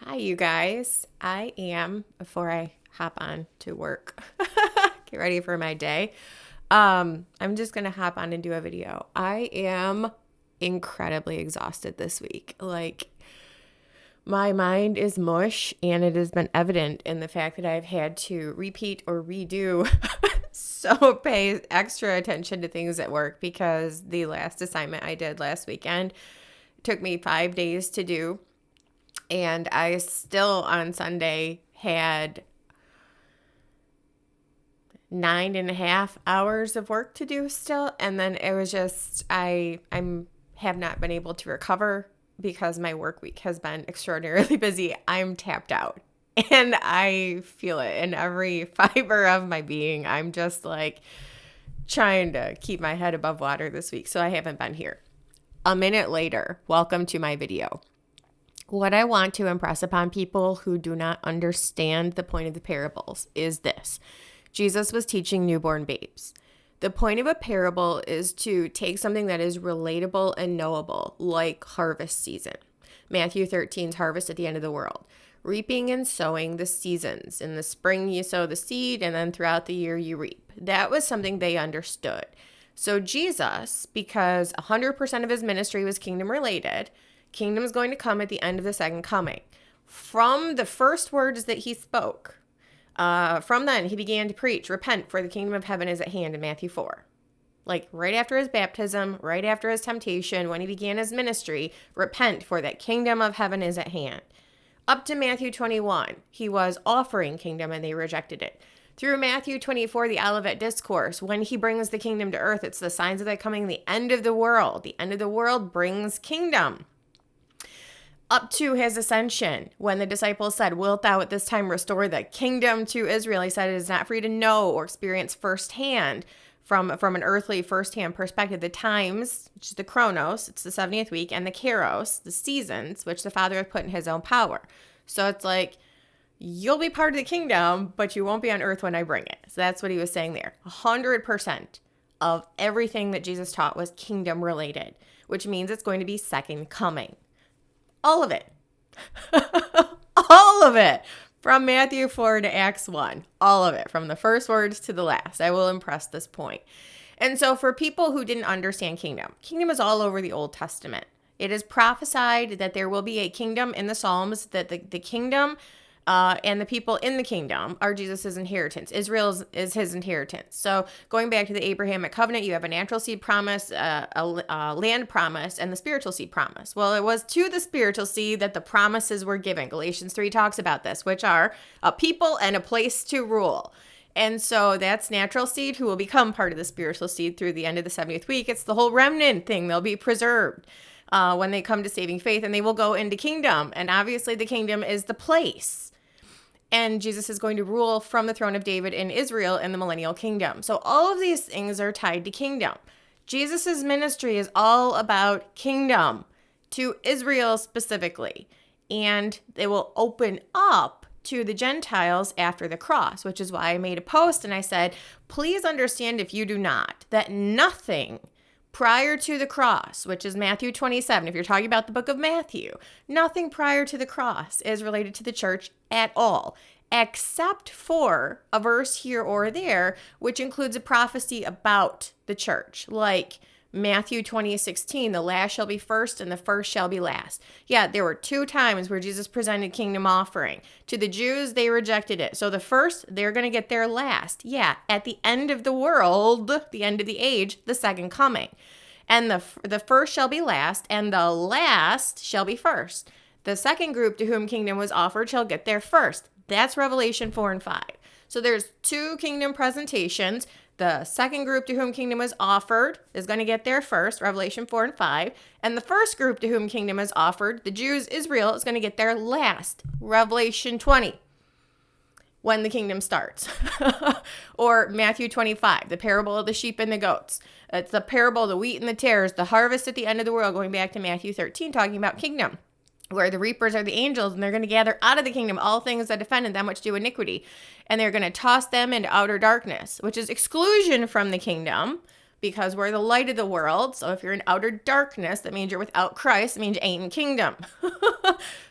Hi, you guys. Before I hop on to work, get ready for my day. I'm just going to hop on and do a video. I am incredibly exhausted this week. My mind is mush, and it has been evident in the fact that I've had to repeat or redo so pay extra attention to things at work because the last assignment I did last weekend took me 5 days to do. And I still on Sunday had 9.5 hours of work to do still. And then it was just, have not been able to recover because my work week has been extraordinarily busy. I'm tapped out and I feel it in every fiber of my being. I'm just like trying to keep my head above water this week. So I haven't been here. A minute later, welcome to my video. What I want to impress upon people who do not understand the point of the parables is this. Jesus was teaching newborn babes. The point of a parable is to take something that is relatable and knowable, like harvest season. Matthew 13's harvest at the end of the world. Reaping and sowing the seasons. In the spring you sow the seed, and then throughout the year you reap. That was something they understood. So Jesus, because 100% of his ministry was kingdom related, kingdom is going to come at the end of the second coming. From the first words that he spoke, from then he began to preach, repent, for the kingdom of heaven is at hand in Matthew 4. Like right after his baptism, right after his temptation, when he began his ministry, repent, for that kingdom of heaven is at hand. Up to Matthew 21, he was offering kingdom and they rejected it. Through Matthew 24, the Olivet Discourse, when he brings the kingdom to earth, it's the signs of that coming, the end of the world. The end of the world brings kingdom. Up to his ascension, when the disciples said, wilt thou at this time restore the kingdom to Israel? He said, it is not for you to know or experience firsthand from an earthly firsthand perspective. The times, which is the chronos, it's the 70th week, and the kairos, the seasons, which the Father has put in his own power. So it's like, you'll be part of the kingdom, but you won't be on earth when I bring it. So that's what he was saying there. 100% of everything that Jesus taught was kingdom related, which means it's going to be second coming. All of it. All of it. From Matthew 4 to Acts 1. All of it. From the first words to the last. I will impress this point. And so for people who didn't understand kingdom is all over the Old Testament. It is prophesied that there will be a kingdom in the Psalms, that the kingdom and the people in the kingdom are Jesus's inheritance. Israel is his inheritance. So going back to the Abrahamic covenant, you have a natural seed promise, a land promise, and the spiritual seed promise. Well, it was to the spiritual seed that the promises were given. Galatians 3 talks about this, which are a people and a place to rule. And so that's natural seed who will become part of the spiritual seed through the end of the 70th week. It's the whole remnant thing. They'll be preserved when they come to saving faith, and they will go into kingdom. And obviously the kingdom is the place. And Jesus is going to rule from the throne of David in Israel in the millennial kingdom. So all of these things are tied to kingdom. Jesus's ministry is all about kingdom to Israel specifically. And they will open up to the Gentiles after the cross, which is why I made a post and I said, please understand, if you do not, that nothing prior to the cross, which is Matthew 27, if you're talking about the book of Matthew, nothing prior to the cross is related to the church at all, except for a verse here or there, which includes a prophecy about the church, like Matthew 20:16, the last shall be first and the first shall be last. Yeah, there were 2 times where Jesus presented kingdom offering. To the Jews, they rejected it. So the first, they're going to get their last. Yeah, at the end of the world, the end of the age, the second coming. And the first shall be last, and the last shall be first. The second group to whom kingdom was offered shall get there first. That's Revelation 4 and 5. So there's 2 kingdom presentations. The second group to whom kingdom is offered is going to get there first, Revelation 4 and 5. And the first group to whom kingdom is offered, the Jews, Israel, is going to get there last, Revelation 20, when the kingdom starts. Or Matthew 25, the parable of the sheep and the goats. It's the parable of the wheat and the tares, the harvest at the end of the world, going back to Matthew 13, talking about kingdom, where the reapers are the angels, and they're going to gather out of the kingdom all things that offend and them which do iniquity. And they're going to toss them into outer darkness, which is exclusion from the kingdom, because we're the light of the world. So if you're in outer darkness, that means you're without Christ. It means you ain't in kingdom.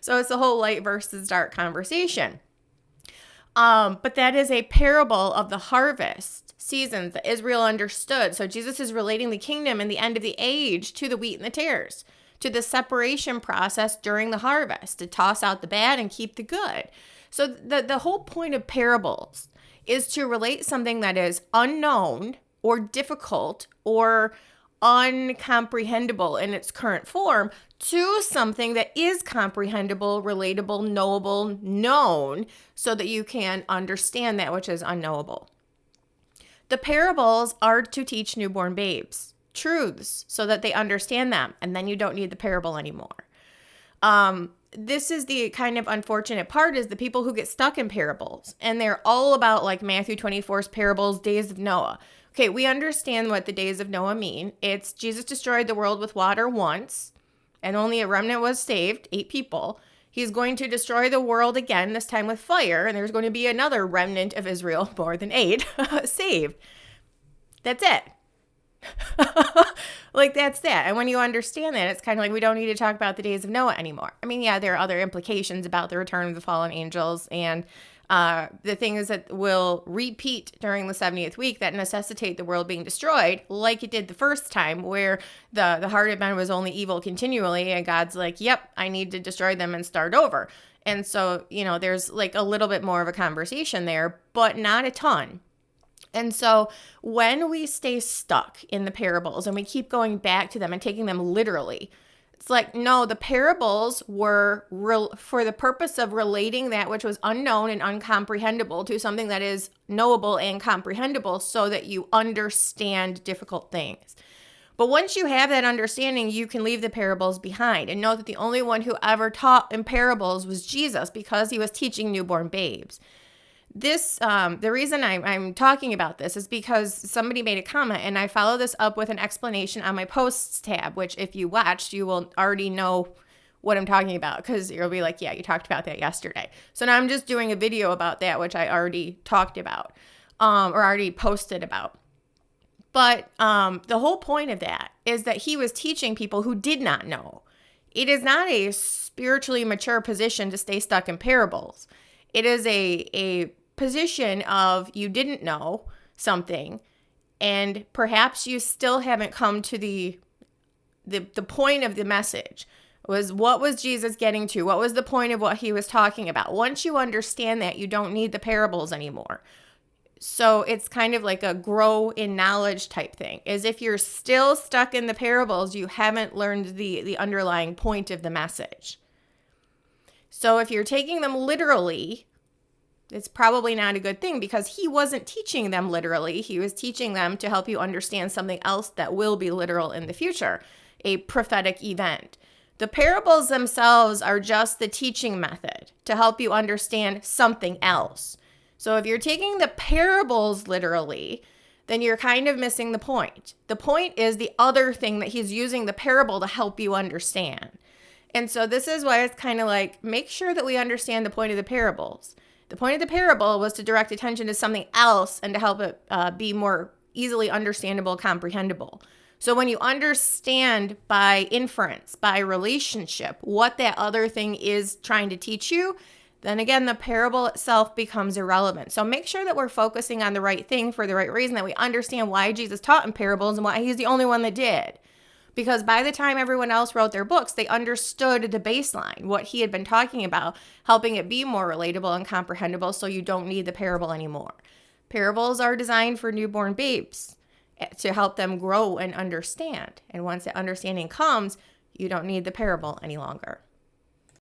So it's the whole light versus dark conversation. But that is a parable of the harvest seasons that Israel understood. So Jesus is relating the kingdom and the end of the age to the wheat and the tares, to the separation process during the harvest, to toss out the bad and keep the good. So the whole point of parables is to relate something that is unknown or difficult or uncomprehendable in its current form to something that is comprehensible, relatable, knowable, known, so that you can understand that which is unknowable. The parables are to teach newborn babes truths so that they understand them, and then you don't need the parable anymore. This is the kind of unfortunate part, is the people who get stuck in parables, and they're all about like Matthew 24's parables, days of Noah. Okay, we understand what the days of Noah mean. It's Jesus destroyed the world with water once, and only a remnant was saved, 8 people. He's going to destroy the world again, this time with fire, and there's going to be another remnant of Israel, more than 8, saved. That's it. Like, that's that. And when you understand that, it's kind of like we don't need to talk about the days of Noah anymore. I mean, yeah, there are other implications about the return of the fallen angels and the things that will repeat during the 70th week that necessitate the world being destroyed, like it did the first time, where the heart of man was only evil continually, and God's like, yep, I need to destroy them and start over. And so, there's like a little bit more of a conversation there, but not a ton. And so when we stay stuck in the parables and we keep going back to them and taking them literally, it's like, no, the parables were for the purpose of relating that which was unknown and uncomprehendable to something that is knowable and comprehensible, so that you understand difficult things. But once you have that understanding, you can leave the parables behind and know that the only one who ever taught in parables was Jesus, because he was teaching newborn babes. The reason I'm talking about this is because somebody made a comment, and I follow this up with an explanation on my posts tab, which if you watched, you will already know what I'm talking about, because you'll be like, yeah, you talked about that yesterday. So now I'm just doing a video about that, which I already talked about, or already posted about. But the whole point of that is that he was teaching people who did not know. It is not a spiritually mature position to stay stuck in parables. It is a position of, you didn't know something, and perhaps you still haven't come to the point of the message. What was Jesus getting to? What was the point of what he was talking about? Once you understand that, you don't need the parables anymore. So it's kind of like a grow in knowledge type thing. As if you're still stuck in the parables, you haven't learned the underlying point of the message. So if you're taking them literally, it's probably not a good thing, because he wasn't teaching them literally. He was teaching them to help you understand something else that will be literal in the future, a prophetic event. The parables themselves are just the teaching method to help you understand something else. So if you're taking the parables literally, then you're kind of missing the point. The point is the other thing that he's using the parable to help you understand. And so this is why it's kind of like, make sure that we understand the point of the parables. The point of the parable was to direct attention to something else and to help it be more easily understandable, comprehensible. So when you understand by inference, by relationship, what that other thing is trying to teach you, then again, the parable itself becomes irrelevant. So make sure that we're focusing on the right thing for the right reason, that we understand why Jesus taught in parables and why he's the only one that did. Because by the time everyone else wrote their books, they understood the baseline, what he had been talking about, helping it be more relatable and comprehensible, so you don't need the parable anymore. Parables are designed for newborn babes to help them grow and understand. And once that understanding comes, you don't need the parable any longer.